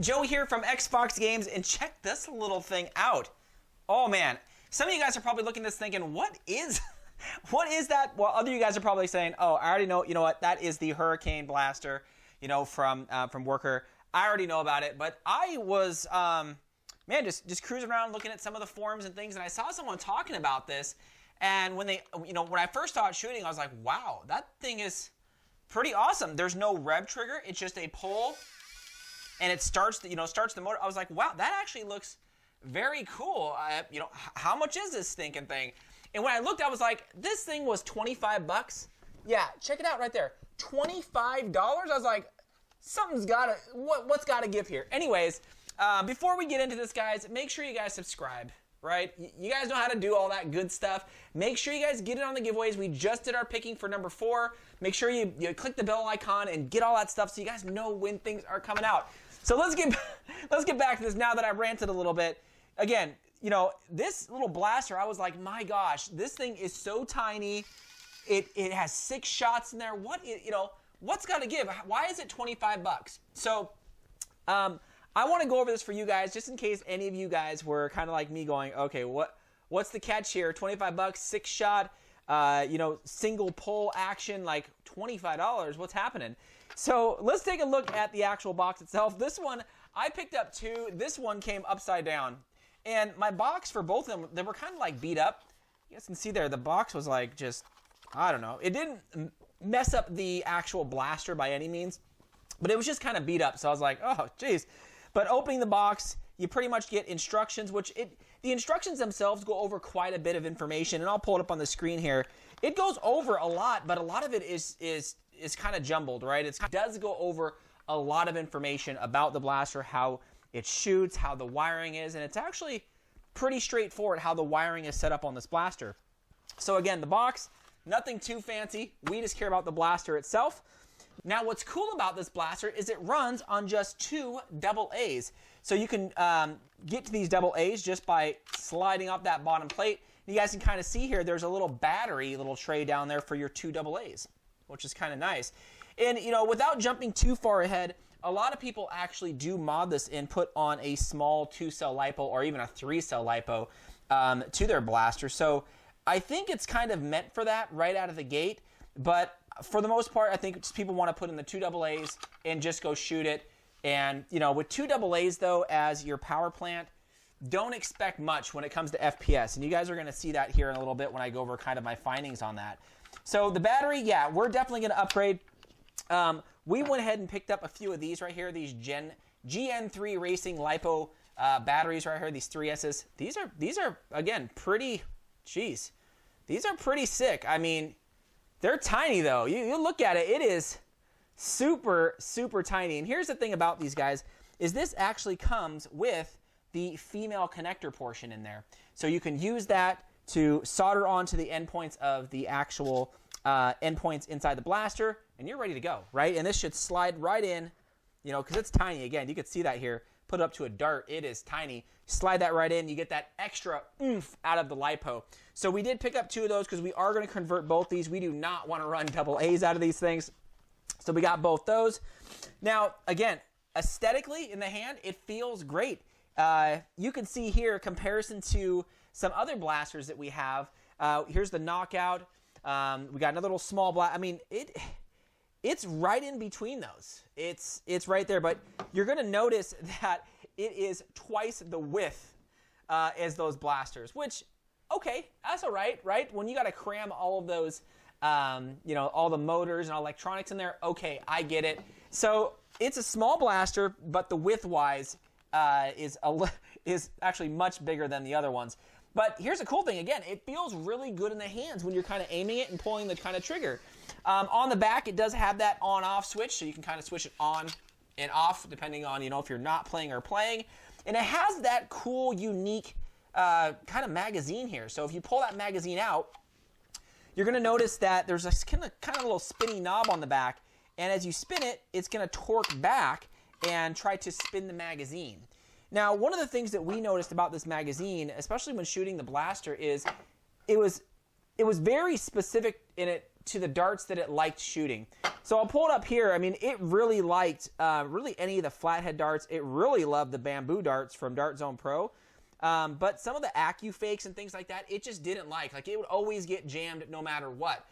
Joe here from Xbox Games, and check this little thing out. Oh man, some of you guys are probably looking at this thinking, what is that? Well, other of you guys are probably saying, oh, I already know, you know what, that is the Hurricane Blaster, you know, from Worker. I already know about it, but I was, man, just cruising around looking at some of the forums and things, and I saw someone talking about this, and when they, you know, when I first saw it shooting, I was like, wow, that thing is pretty awesome. There's no rev trigger, it's just a pull, and it starts the motor. I was like, wow, that actually looks very cool. You know, how much is this stinking thing? And when I looked, I was like, this thing was 25 bucks. Yeah, check it out right there. $25? I was like, something's gotta, what's gotta give here? Anyways, before we get into this, guys, make sure you guys subscribe, right? You guys know how to do all that good stuff. Make sure you guys get it on the giveaways. We just did our picking for number 4. Make sure you click the bell icon and get all that stuff so you guys know when things are coming out. So let's get back to this now that I ranted a little bit. Again, you know, this little blaster, I was like, my gosh, this thing is so tiny. It has 6 shots in there. What's got to give? Why is it 25 bucks? So, I want to go over this for you guys, just in case any of you guys were kind of like me going, okay, what's the catch here? 25 bucks, 6 shot, you know, single pull action, like $25. What's happening? So let's take a look at the actual box itself. This one, I picked up 2. This one came upside down. And my box for both of them, they were kind of like beat up. You guys can see there, the box was like just, I don't know. It didn't mess up the actual blaster by any means, but it was just kind of beat up. So I was like, oh, geez. But opening the box, you pretty much get instructions, the instructions themselves go over quite a bit of information, and I'll pull it up on the screen here. It goes over a lot, but a lot of it is kind of jumbled, right? It does go over a lot of information about the blaster, how it shoots, how the wiring is, and it's actually pretty straightforward how the wiring is set up on this blaster. So again, the box, nothing too fancy. We just care about the blaster itself. Now what's cool about this blaster is it runs on just 2 AA's. So you can get to these AA's just by sliding off that bottom plate. You guys can kind of see here, there's a little battery, little tray down there for your 2 AA's, which is kind of nice. And you know, without jumping too far ahead, a lot of people actually do mod this and put on a small 2-cell Lipo or even a 3-cell Lipo to their blaster. So I think it's kind of meant for that right out of the gate. But for the most part, I think just people want to put in the 2 AA's and just go shoot it. And you know, with 2 AA's though as your power plant, don't expect much when it comes to FPS. And you guys are going to see that here in a little bit when I go over kind of my findings on that. So the battery, yeah, we're definitely going to upgrade. We went ahead and picked up a few of these right here, these GN3 Racing Lipo batteries right here, these 3S's. These are again pretty, geez, these are pretty sick. I mean, they're tiny though. You look at it, it is super, super tiny. And here's the thing about these guys, is this actually comes with the female connector portion in there. So you can use that to solder onto the endpoints of the actual endpoints inside the blaster, and you're ready to go, right? And this should slide right in, you know, because it's tiny. Again, you can see that here. Put it up to a dart. It is tiny. Slide that right in. You get that extra oomph out of the Lipo. So we did pick up 2 of those because we are going to convert both these. We do not want to run AA's out of these things. So we got both those. Now, again, aesthetically in the hand, it feels great. You can see here a comparison to some other blasters that we have. Here's the Knockout. We got another little small blast. I mean, it's right in between those. It's right there, but you're going to notice that it is twice the width as those blasters, which, okay, that's all right, right? When you got to cram all of those, you know, all the motors and electronics in there, okay, I get it. So it's a small blaster, but the width-wise is actually much bigger than the other ones. But here's the cool thing, again, it feels really good in the hands when you're kind of aiming it and pulling the kind of trigger. On the back, it does have that on-off switch, so you can kind of switch it on and off depending on, you know, if you're not playing or playing. And it has that cool, unique kind of magazine here. So if you pull that magazine out, you're going to notice that there's a kind of little spinny knob on the back, and as you spin it, it's going to torque back and try to spin the magazine. Now, one of the things that we noticed about this magazine, especially when shooting the blaster, is it was very specific in it to the darts that it liked shooting. So I'll pull it up here. I mean, it really liked really any of the flathead darts. It really loved the bamboo darts from Dart Zone Pro. But some of the AccuFakes and things like that, it just didn't like. Like, it would always get jammed no matter what.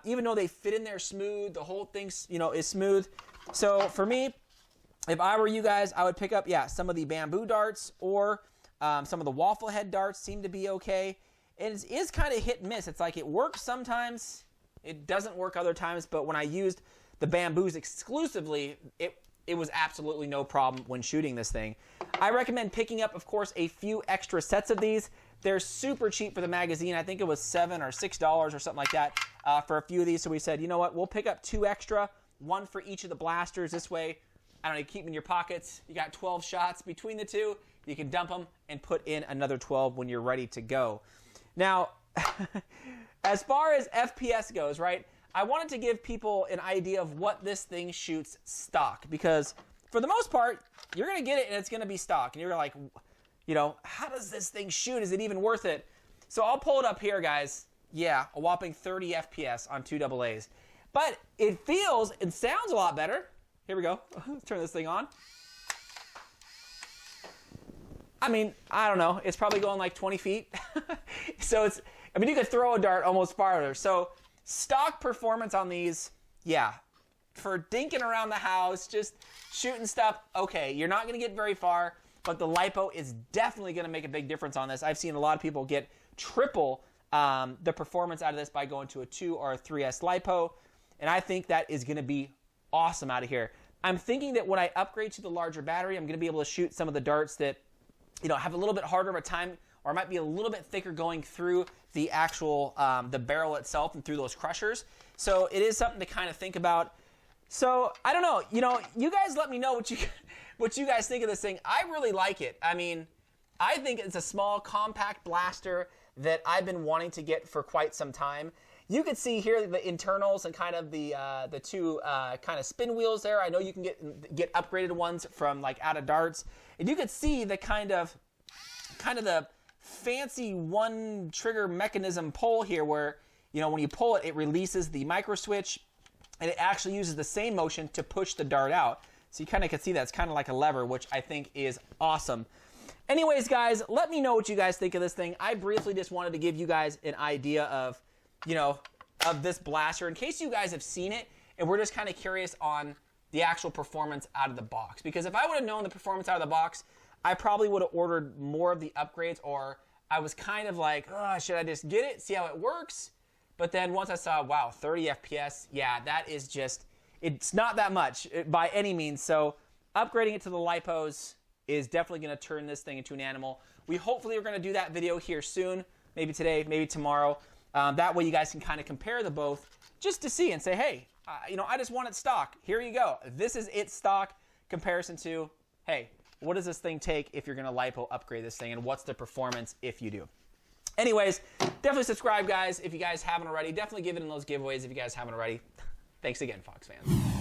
Even though they fit in there smooth, the whole thing, you know, is smooth. So for me, if I were you guys, I would pick up, yeah, some of the bamboo darts, or some of the waffle head darts seem to be okay. And it is kind of hit and miss. It's like it works sometimes, it doesn't work other times, but when I used the bamboos exclusively, it was absolutely no problem when shooting this thing. I recommend picking up, of course, a few extra sets of these. They're super cheap for the magazine. I think it was $7 or $6 or something like that for a few of these. So we said, you know what, we'll pick up 2 extra, 1 for each of the blasters. This way, I don't know, you keep them in your pockets. You got 12 shots between the two. You can dump them and put in another 12 when you're ready to go. Now, as far as FPS goes, right, I wanted to give people an idea of what this thing shoots stock, because for the most part, you're going to get it and it's going to be stock. And you're like, you know, how does this thing shoot? Is it even worth it? So I'll pull it up here, guys. Yeah, a whopping 30 FPS on 2 AA's. But it feels and sounds a lot better. Here we go. Let's turn this thing on. I mean, I don't know. It's probably going like 20 feet. So it's, I mean, you could throw a dart almost farther. So stock performance on these, yeah, for dinking around the house, just shooting stuff, okay, you're not going to get very far, but the Lipo is definitely going to make a big difference on this. I've seen a lot of people get triple the performance out of this by going to a 2 or a 3S Lipo, and I think that is going to be awesome out of here. I'm thinking that when I upgrade to the larger battery, I'm going to be able to shoot some of the darts that, you know, have a little bit harder of a time, or might be a little bit thicker going through the actual, the barrel itself and through those crushers. So it is something to kind of think about. So I don't know, you know, you guys let me know what you guys think of this thing. I really like it. I mean, I think it's a small, compact blaster that I've been wanting to get for quite some time. You can see here the internals and kind of the 2 kind of spin wheels there. I know you can get upgraded ones from like out of darts, and you can see the kind of the fancy 1 trigger mechanism pull here, where, you know, when you pull it, it releases the micro switch, and it actually uses the same motion to push the dart out. So you kind of can see that it's kind of like a lever, which I think is awesome. Anyways, guys, let me know what you guys think of this thing. I briefly just wanted to give you guys an idea of, you know, of this blaster, in case you guys have seen it and we're just kind of curious on the actual performance out of the box. Because if I would have known the performance out of the box, I probably would have ordered more of the upgrades, or I was kind of like, oh, should I just get it, see how it works? But then once I saw, wow, 30 FPS, yeah, that is just, it's not that much by any means. So upgrading it to the Lipos is definitely going to turn this thing into an animal. We hopefully are going to do that video here soon, maybe today, maybe tomorrow. That way you guys can kind of compare the both just to see and say, hey, you know, I just want it stock. Here you go. This is its stock comparison to, hey, what does this thing take if you're going to Lipo upgrade this thing, and what's the performance if you do? Anyways, definitely subscribe, guys, if you guys haven't already. Definitely give it in those giveaways if you guys haven't already. Thanks again, Fox fans.